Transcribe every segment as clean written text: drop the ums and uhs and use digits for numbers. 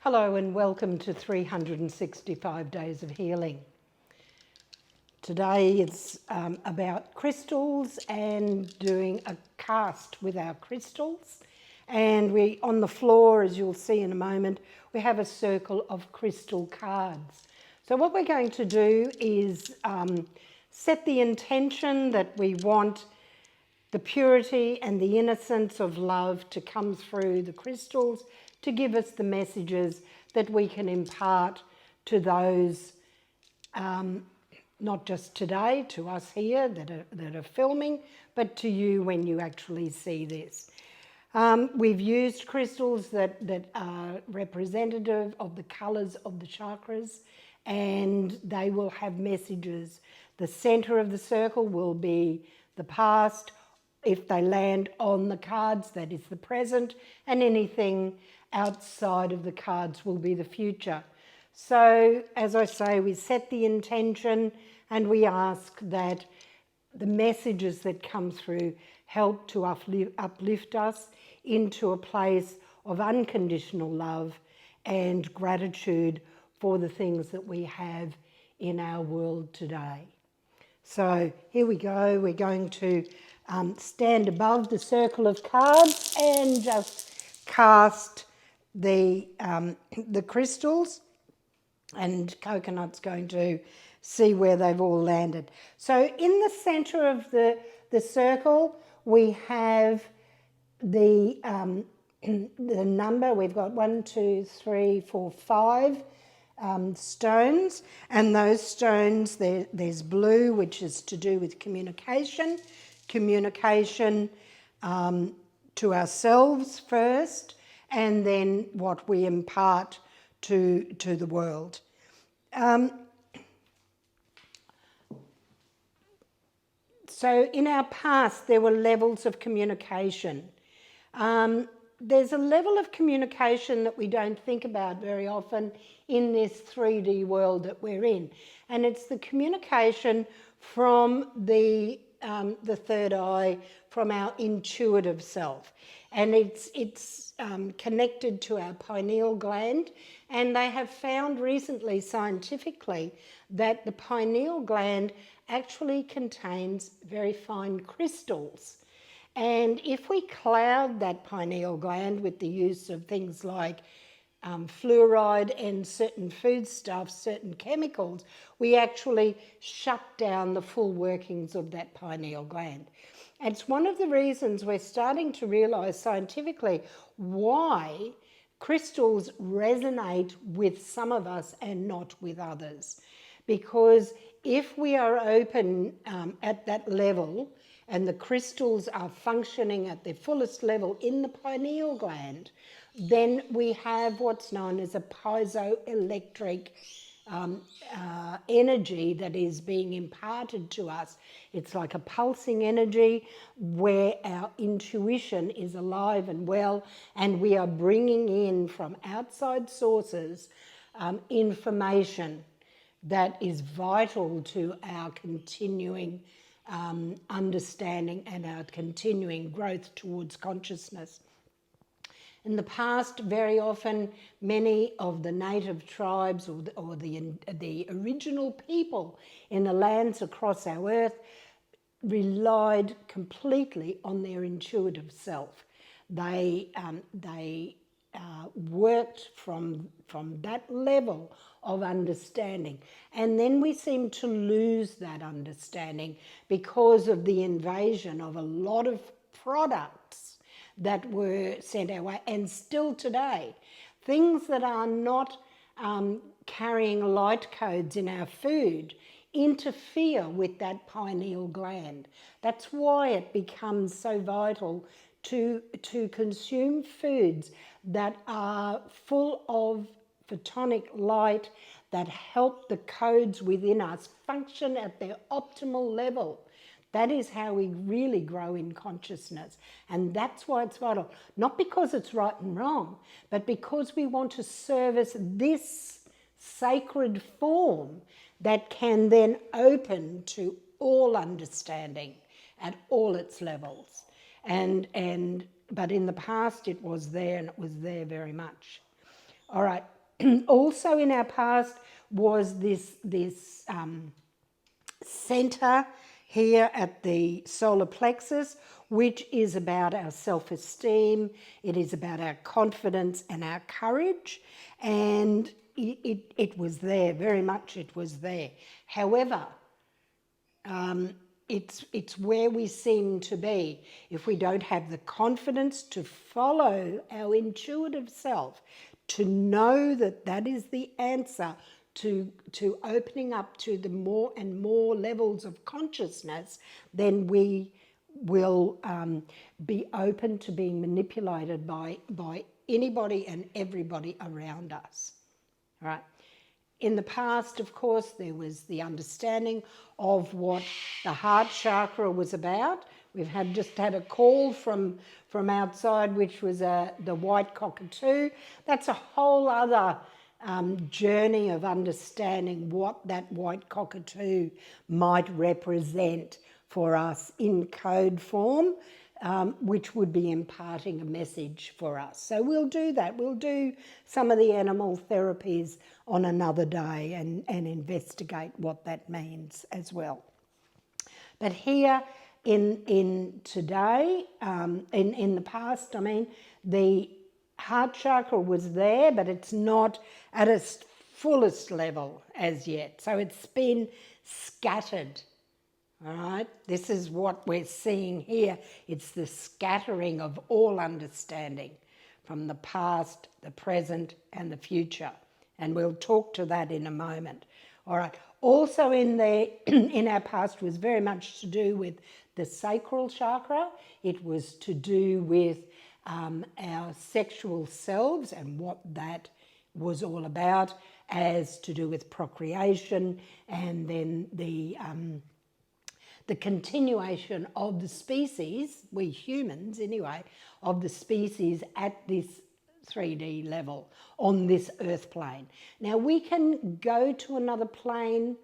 Hello and welcome to 365 Days of Healing. Today it's about crystals and doing a cast with our crystals. And on the floor, as you'll see in a moment, we have a circle of crystal cards. So what we're going to do is set the intention that we want the purity and the innocence of love to come through the crystals to give us the messages that we can impart to those, not just today, to us here that are filming, but to you when you actually see this. We've used crystals that are representative of the colours of the chakras, and they will have messages. The centre of the circle will be the past. If they land on the cards, that is the present, and anything outside of the cards will be the future. So, as I say, we set the intention and we ask that the messages that come through help to uplift us into a place of unconditional love and gratitude for the things that we have in our world today. So here we go. We're going to stand above the circle of cards and just cast the crystals, and Coconut's going to see where they've all landed. So in the centre of the circle we have the number. We've got 1, 2, 3, 4, 5 stones, and those stones, there's blue, which is to do with communication to ourselves first, and then what we impart to the world. So in our past there were levels of communication. There's a level of communication that we don't think about very often in this 3D world that we're in, and it's the communication from the third eye, from our intuitive self, and it's connected to our pineal gland. And they have found recently scientifically that the pineal gland actually contains very fine crystals. And if we cloud that pineal gland with the use of things like fluoride and certain foodstuffs, certain chemicals, we actually shut down the full workings of that pineal gland. And it's one of the reasons we're starting to realise scientifically why crystals resonate with some of us and not with others. Because if we are open at that level and the crystals are functioning at their fullest level in the pineal gland, then we have what's known as a piezoelectric energy that is being imparted to us. It's like a pulsing energy where our intuition is alive and well, and we are bringing in from outside sources information that is vital to our continuing understanding and our continuing growth towards consciousness. In the past, very often, many of the native tribes or the original people in the lands across our earth relied completely on their intuitive self. They worked from that level of understanding, and then we seem to lose that understanding because of the invasion of a lot of products that were sent our way, and still today, things that are not carrying light codes in our food interfere with that pineal gland. That's why it becomes so vital to consume foods that are full of photonic light, that help the codes within us function at their optimal level. That is how we really grow in consciousness, and that's why it's vital. Not because it's right and wrong, but because we want to service this sacred form that can then open to all understanding at all its levels. But in the past it was there, and it was there very much. All right. Also in our past was this center here at the solar plexus, which is about our self-esteem. It is about our confidence and our courage. And it was there, very much it was there. However, it's where we seem to be. If we don't have the confidence to follow our intuitive self, to know that that is the answer to opening up to the more and more levels of consciousness, then we will be open to being manipulated by anybody and everybody around us. All right. In the past, of course, there was the understanding of what the heart chakra was about. We've just had a call from outside, which was the white cockatoo. That's a whole other journey of understanding what that white cockatoo might represent for us in code form, which would be imparting a message for us. So we'll do that. We'll do some of the animal therapies on another day and investigate what that means as well. But here in today, in the past, I mean, the heart chakra was there, but it's not at its fullest level as yet. So it's been scattered. All right, this is what we're seeing here. It's the scattering of all understanding from the past, the present, and the future. And we'll talk to that in a moment. All right. Also in our past was very much to do with the sacral chakra. It was to do with our sexual selves and what that was all about, as to do with procreation, and then the continuation of the species, we humans anyway, of the species at this 3D level on this earth plane. Now we can go to another plane,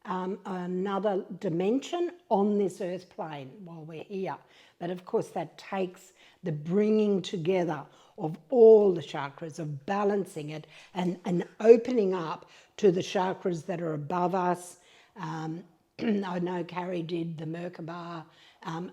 another dimension on this earth plane while we're here. But of course that takes the bringing together of all the chakras, of balancing it and opening up to the chakras that are above us. I know Carrie did the Merkaba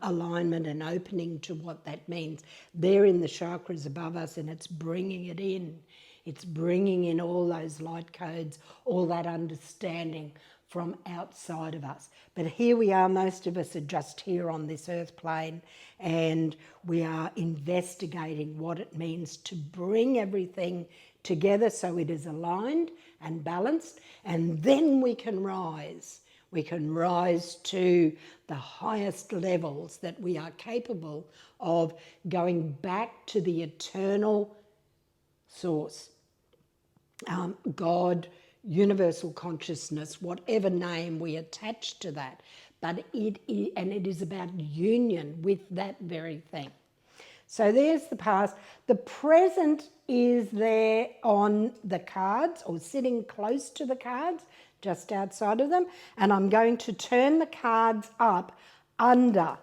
alignment and opening to what that means. They're in the chakras above us, and it's bringing it in. It's bringing in all those light codes, all that understanding from outside of us. But here we are, most of us are just here on this earth plane, and we are investigating what it means to bring everything together so it is aligned and balanced, and then we can rise. We can rise to the highest levels that we are capable of, going back to the eternal source, God, universal consciousness, whatever name we attach to that. But it is about union with that very thing. So there's the past. The present is there on the cards, or sitting close to the cards, just outside of them, and I'm going to turn the cards up under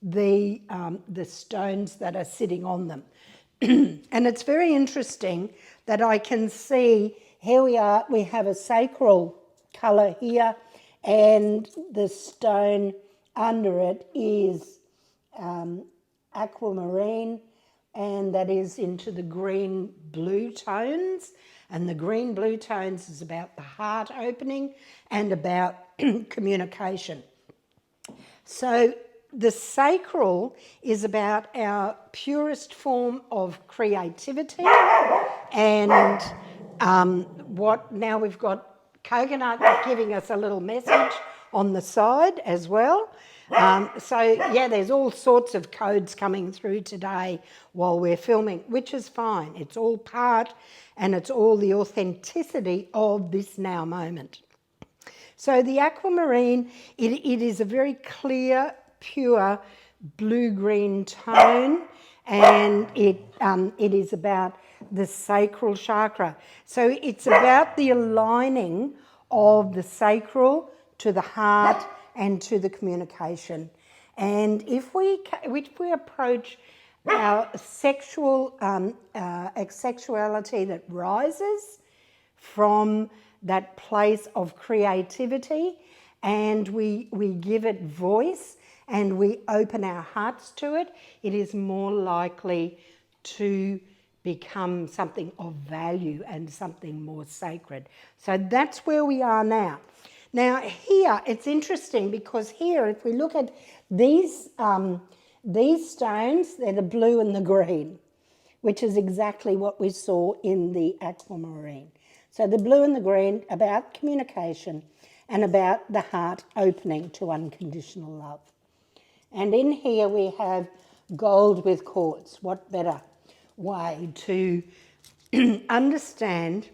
the stones that are sitting on them. And it's very interesting that I can see, here we are, we have a sacral colour here, and the stone under it is Aquamarine, and that is into the green-blue tones. And the green-blue tones is about the heart opening and about communication. So the sacral is about our purest form of creativity, and now we've got coconut giving us a little message on the side as well. So yeah, there's all sorts of codes coming through today while we're filming, which is fine. It's all part, and it's all the authenticity of this now moment. So the aquamarine, it is a very clear, pure blue-green tone, and it is about the sacral chakra. So it's about the aligning of the sacral to the heart and to the communication. And if we approach our sexuality that rises from that place of creativity, and we give it voice and we open our hearts to it, it is more likely to become something of value and something more sacred. So that's where we are now. Now here, it's interesting because here, if we look at these stones, they're the blue and the green, which is exactly what we saw in the aquamarine. So the blue and the green, about communication and about the heart opening to unconditional love. And in here we have gold with quartz. What better way to understand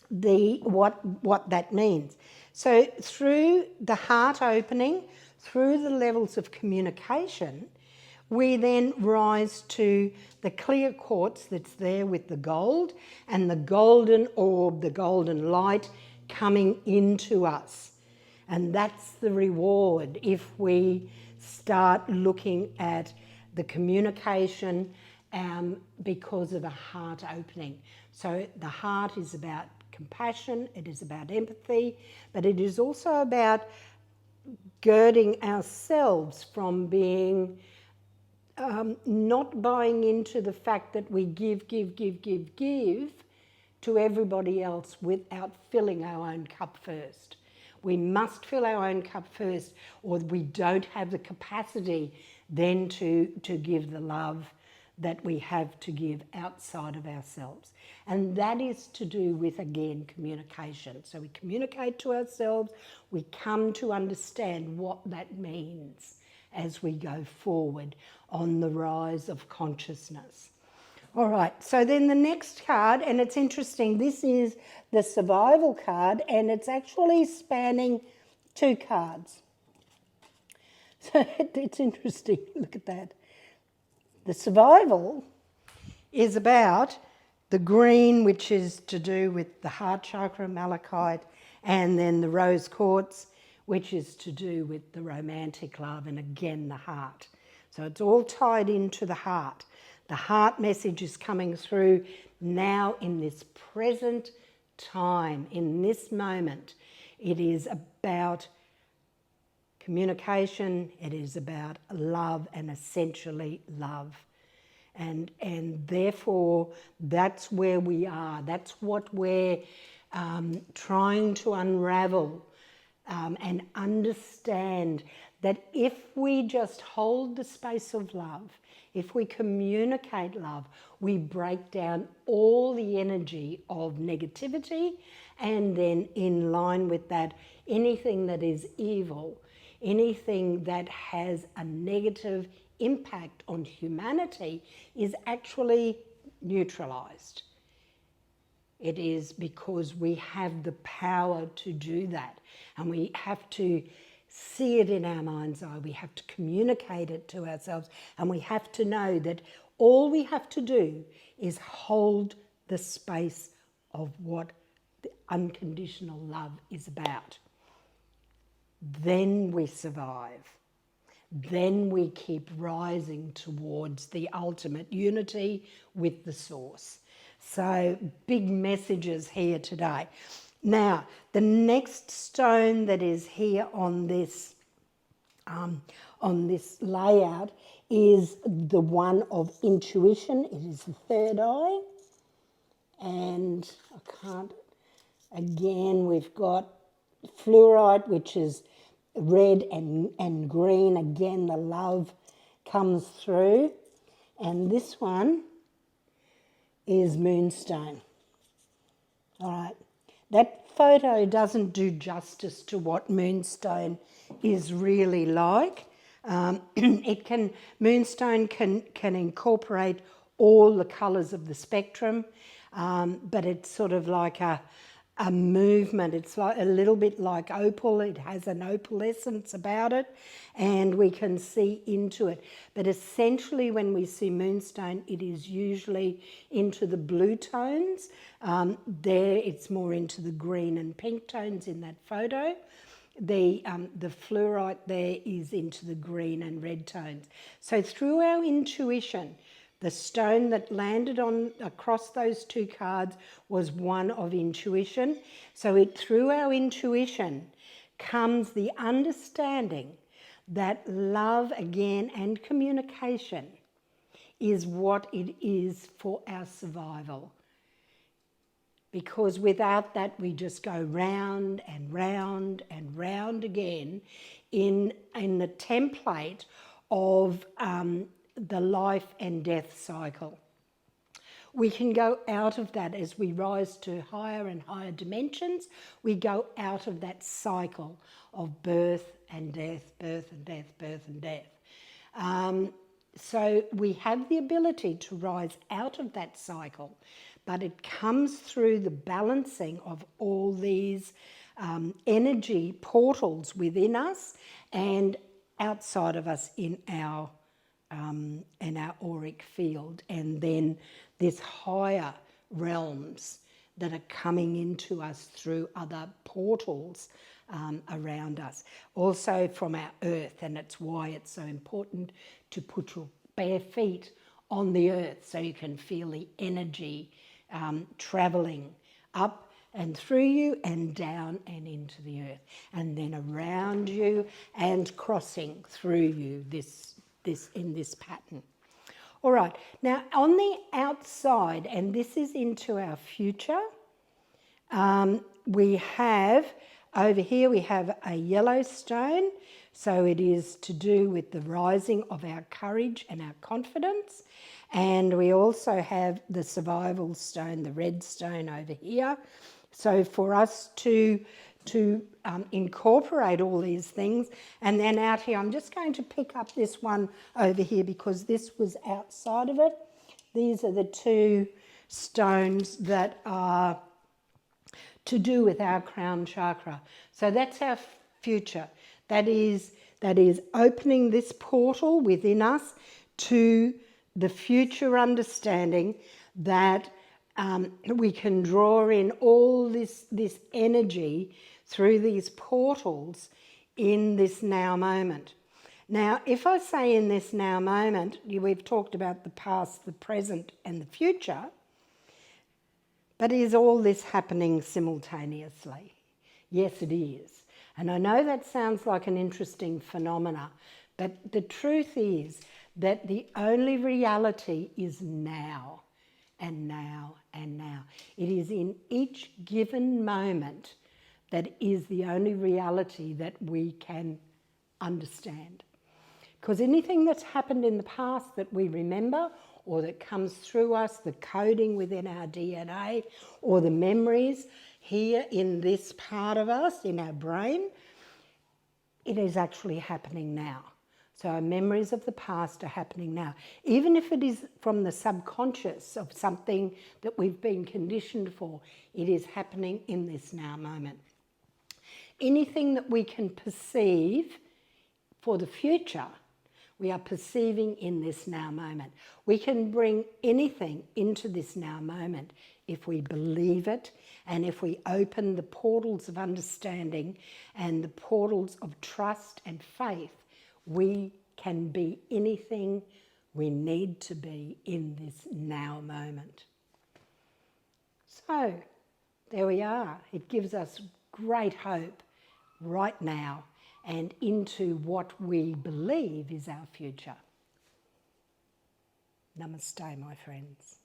what that means? So through the heart opening, through the levels of communication, we then rise to the clear quartz that's there with the gold and the golden orb, the golden light coming into us. And that's the reward if we start looking at the communication because of a heart opening. So the heart is about compassion, it is about empathy, but it is also about girding ourselves from being not buying into the fact that we give to everybody else without filling our own cup first. We must fill our own cup first, or we don't have the capacity then to give the love that we have to give outside of ourselves. And that is to do with, again, communication. So we communicate to ourselves, we come to understand what that means as we go forward on the rise of consciousness. All right, so then the next card, and it's interesting, this is the survival card, and it's actually spanning 2 cards. So it's interesting, look at that. The survival is about the green, which is to do with the heart chakra, malachite, and then the rose quartz, which is to do with the romantic love and again the heart. So it's all tied into the heart. The heart message is coming through now in this present time, in this moment. It is about communication, it is about love, and essentially love. And therefore, that's where we are. That's what we're trying to unravel and understand, that if we just hold the space of love, if we communicate love, we break down all the energy of negativity, and then in line with that, anything that is evil, anything that has a negative impact on humanity is actually neutralized. It is because we have the power to do that, and we have to see it in our mind's eye. We have to communicate it to ourselves, and we have to know that all we have to do is hold the space of what the unconditional love is about. Then we survive. Then we keep rising towards the ultimate unity with the source. So big messages here today. Now, the next stone that is here on this layout is the one of intuition. It is the third eye. And again, we've got fluorite, which is red and green. Again, the love comes through. And this one is moonstone. All right. That photo doesn't do justice to what moonstone is really like. Moonstone can incorporate all the colours of the spectrum, but it's sort of like a movement. It's like a little bit like opal. It has an opalescence about it, and we can see into it. But essentially, when we see moonstone, it is usually into the blue tones. There, it's more into the green and pink tones in that photo. the fluorite there is into the green and red tones. So through our intuition, the stone that landed on across those two cards was one of intuition. So through our intuition comes the understanding that love again and communication is what it is for our survival. Because without that, we just go round and round and round again in the template of the life and death cycle. We can go out of that as we rise to higher and higher dimensions. We go out of that cycle of birth and death, birth and death, birth and death. So we have the ability to rise out of that cycle, but it comes through the balancing of all these energy portals within us and outside of us in our auric field, and then this higher realms that are coming into us through other portals around us. Also from our earth, and it's why it's so important to put your bare feet on the earth so you can feel the energy travelling up and through you and down and into the earth, and then around you and crossing through you in this pattern. All right, now on the outside, and this is into our future, we have over here, we have a yellow stone. So it is to do with the rising of our courage and our confidence. And we also have the survival stone, the red stone over here. So for us to incorporate all these things, and then out here, I'm just going to pick up this one over here because this was outside of it. These are the two stones that are to do with our crown chakra. So that's our future. That is opening this portal within us to the future understanding that we can draw in all this energy through these portals in this now moment. Now, if I say in this now moment, we've talked about the past, the present and the future, but is all this happening simultaneously? Yes, it is. And I know that sounds like an interesting phenomena, but the truth is that the only reality is now and now and now. It is in each given moment that is the only reality that we can understand. Because anything that's happened in the past that we remember or that comes through us, the coding within our DNA or the memories here in this part of us, in our brain, it is actually happening now. So our memories of the past are happening now. Even if it is from the subconscious of something that we've been conditioned for, it is happening in this now moment. Anything that we can perceive for the future, we are perceiving in this now moment. We can bring anything into this now moment if we believe it and if we open the portals of understanding and the portals of trust and faith. We can be anything we need to be in this now moment. So there we are. It gives us great hope right now and into what we believe is our future. Namaste, my friends.